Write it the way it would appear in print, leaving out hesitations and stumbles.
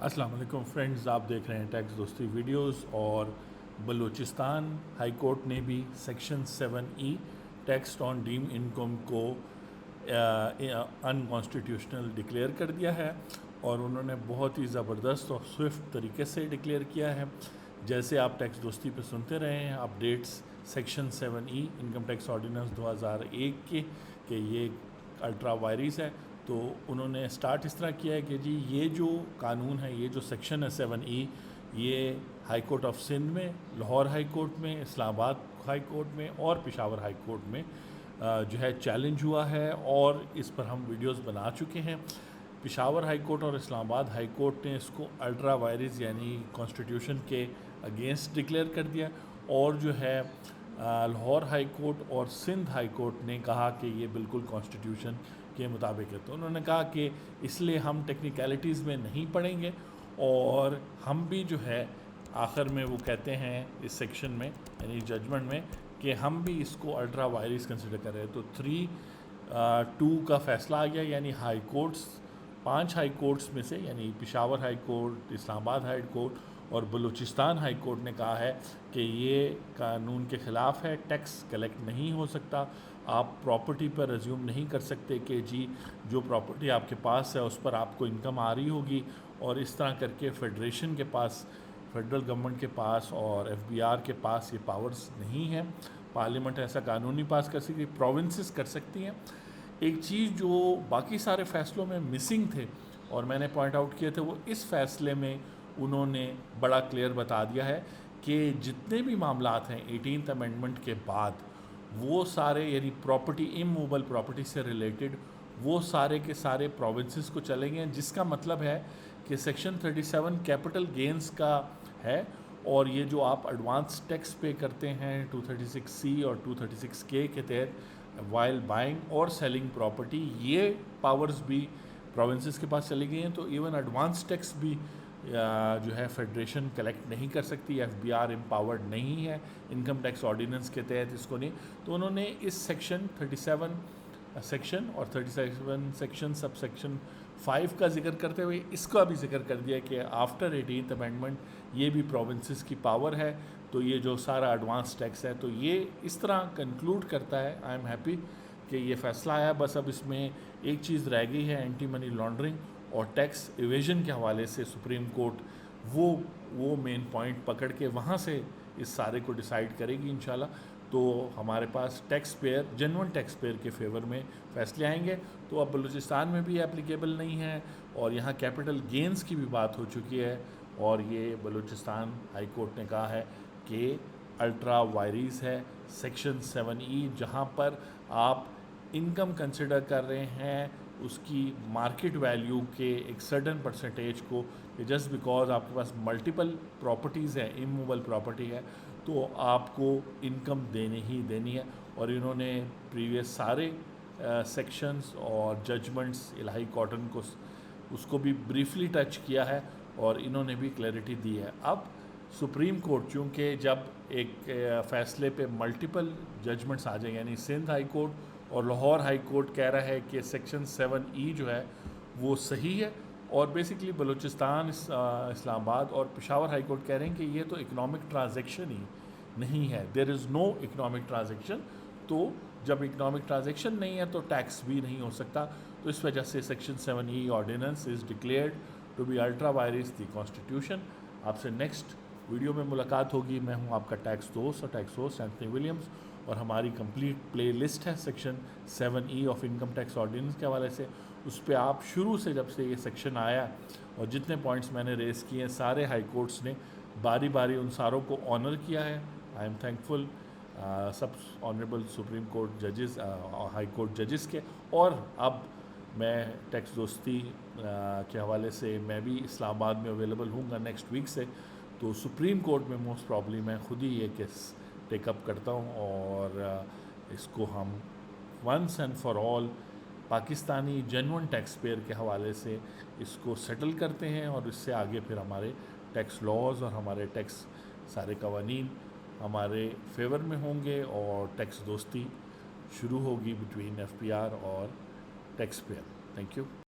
السلام علیکم فرینڈز، آپ دیکھ رہے ہیں ٹیکس دوستی ویڈیوز. اور بلوچستان ہائی کورٹ نے بھی سیکشن 7E ٹیکس آن ڈیم انکم کو ان کانسٹیٹیوشنل ڈکلیئر کر دیا ہے، اور انہوں نے بہت ہی زبردست اور سوئفٹ طریقے سے ڈکلیئر کیا ہے. جیسے آپ ٹیکس دوستی پہ سنتے رہے ہیں updates section 7E income tax ordinance 2001 کے کہ یہ الٹرا وائرس ہے. تو انہوں نے سٹارٹ اس طرح کیا ہے کہ جی یہ جو قانون ہے، یہ جو سیکشن ہے 7E، یہ ہائی کورٹ آف سندھ میں، لاہور ہائی کورٹ میں، اسلام آباد ہائی کورٹ میں اور پشاور ہائی کورٹ میں جو ہے چیلنج ہوا ہے، اور اس پر ہم ویڈیوز بنا چکے ہیں. پشاور ہائی کورٹ اور اسلام آباد ہائی کورٹ نے اس کو الٹرا وائرس یعنی کانسٹیٹیوشن کے اگینسٹ ڈکلیئر کر دیا، اور جو ہے لاہور ہائی کورٹ اور سندھ ہائی کورٹ نے کہا کہ یہ بالکل کانسٹیٹیوشن کے مطابق ہے. تو انہوں نے کہا کہ اس لیے ہم ٹیکنیکلٹیز میں نہیں پڑیں گے، اور ہم بھی جو ہے آخر میں وہ کہتے ہیں اس سیکشن میں یعنی ججمنٹ میں کہ ہم بھی اس کو الٹرا وائرس کنسیڈر کر رہے ہیں. تو 3-2 کا فیصلہ آ گیا، یعنی ہائی کورٹس 5 ہائی کورٹس میں سے، یعنی پشاور ہائی کورٹ، اسلام آباد ہائی کورٹ اور بلوچستان ہائی کورٹ نے کہا ہے کہ یہ قانون کے خلاف ہے، ٹیکس کلیکٹ نہیں ہو سکتا. آپ پراپرٹی پر ریزیوم نہیں کر سکتے کہ جی جو پراپرٹی آپ کے پاس ہے اس پر آپ کو انکم آ رہی ہوگی، اور اس طرح کر کے فیڈریشن کے پاس، فیڈرل گورنمنٹ کے پاس اور FBR کے پاس یہ پاورز نہیں ہیں. پارلیمنٹ ایسا قانون نہیں پاس کر سکتی، پروونسز کر سکتی ہیں. ایک چیز جو باقی سارے فیصلوں میں مسنگ تھے اور میں نے پوائنٹ آؤٹ کیے تھے، وہ اس فیصلے میں انہوں نے بڑا کلیئر بتا دیا ہے کہ جتنے بھی معاملات ہیں 18th امینڈمنٹ کے بعد، وہ سارے یعنی پراپرٹی اموویبل پراپرٹی سے ریلیٹڈ وہ سارے کے سارے پروونسز کو چلیں گے، جس کا مطلب ہے کہ سیکشن 37 کیپٹل گینز کا ہے، اور یہ جو آپ ایڈوانس ٹیکس پے کرتے ہیں 236C اور 236K کے تحت وائل بائنگ اور سیلنگ پراپرٹی، یہ پاورز بھی پروونسز کے پاس چلی گئی ہیں. تو ایون ایڈوانس ٹیکس بھی جو ہے فیڈریشن کلیکٹ نہیں کر سکتی، FBR امپاورڈ نہیں ہے انکم ٹیکس آرڈیننس کے تحت اس کو نہیں. تو انہوں نے اس سیکشن 37 سیکشن اور 37 سیکشن سب سیکشن 5 کا ذکر کرتے ہوئے اس کا بھی ذکر کر دیا کہ آفٹر 18th امینڈمنٹ یہ بھی پروونسز کی پاور ہے. تو یہ جو سارا ایڈوانس ٹیکس ہے، تو یہ اس طرح کنکلوڈ کرتا ہے. آئی ایم ہیپی کہ یہ فیصلہ آیا. بس اب اس میں ایک چیز رہ گئی ہے، اینٹی منی لانڈرنگ اور ٹیکس ایویژن کے حوالے سے سپریم کورٹ وہ مین پوائنٹ پکڑ کے وہاں سے اس سارے کو ڈیسائیڈ کرے گی انشاءاللہ. تو ہمارے پاس ٹیکس پیئر، جنون ٹیکس پیئر کے فیور میں فیصلے آئیں گے. تو اب بلوچستان میں بھی اپلیکیبل نہیں ہے، اور یہاں کیپٹل گینز کی بھی بات ہو چکی ہے، اور یہ بلوچستان ہائی کورٹ نے کہا ہے کہ الٹرا وائرس ہے سیکشن 7E، جہاں پر آپ انکم کنسیڈر کر رہے ہیں اس کی مارکیٹ ویلیو کے ایک سرٹن پرسنٹیج کو، کہ جسٹ بیکاز آپ کے پاس ملٹیپل پراپرٹیز ہیں، اموویبل پراپرٹی ہے، تو آپ کو انکم دینی ہی دینی ہے. اور انہوں نے پریویس سارے سیکشنز اور ججمنٹس الہی کاٹن کو اس کو بھی بریفلی ٹچ کیا ہے، اور انہوں نے بھی کلیئرٹی دی ہے. اب سپریم کورٹ چونکہ جب ایک فیصلے پہ ملٹیپل ججمنٹس آ جائیں، یعنی سندھ ہائی کورٹ اور لاہور ہائی کورٹ کہہ رہا ہے کہ سیکشن 7E جو ہے وہ صحیح ہے، اور بیسکلی بلوچستان، اسلام آباد اور پشاور ہائی کورٹ کہہ رہے ہیں کہ یہ تو اکنامک ٹرانزیکشن ہی نہیں ہے، دیر از نو اکنامک ٹرانزیکشن. تو جب اکنامک ٹرانزیکشن نہیں ہے تو ٹیکس بھی نہیں ہو سکتا. تو اس وجہ سے section 7E ordinance is declared to be ultra vires the constitution. آپ سے نیکسٹ ویڈیو میں ملاقات ہوگی. میں ہوں آپ کا ٹیکس دوست اور ٹیکس ہوسٹ اینتھنی ولیمز، اور ہماری کمپلیٹ پلے لسٹ ہے section 7E of income tax ordinance کے حوالے سے. اس پہ آپ شروع سے جب سے یہ سیکشن آیا اور جتنے پوائنٹس میں نے ریز کیے ہیں، سارے ہائی کورٹس نے باری باری ان ساروں کو آنر کیا ہے. I am thankful sub honourable supreme court ججز، ہائی کورٹ ججز کے. اور اب میں ٹیکس دوستی کے حوالے سے میں بھی اسلام آباد میں اویلیبل ہوں گا نیکسٹ ویک سے. تو سپریم کورٹ میں موسٹ پرابلی میں خود ہی یہ کیس ٹیک اپ کرتا ہوں، اور اس کو ہم once and for all Pakistani genuine taxpayer کے حوالے سے اس کو سیٹل کرتے ہیں، اور اس سے آگے پھر ہمارے ٹیکس لاز اور ہمارے ٹیکس سارے قوانین ہمارے فیور میں ہوں گے، اور ٹیکس دوستی شروع ہوگی بٹوین FBR اور ٹیکس پیئر. Thank you.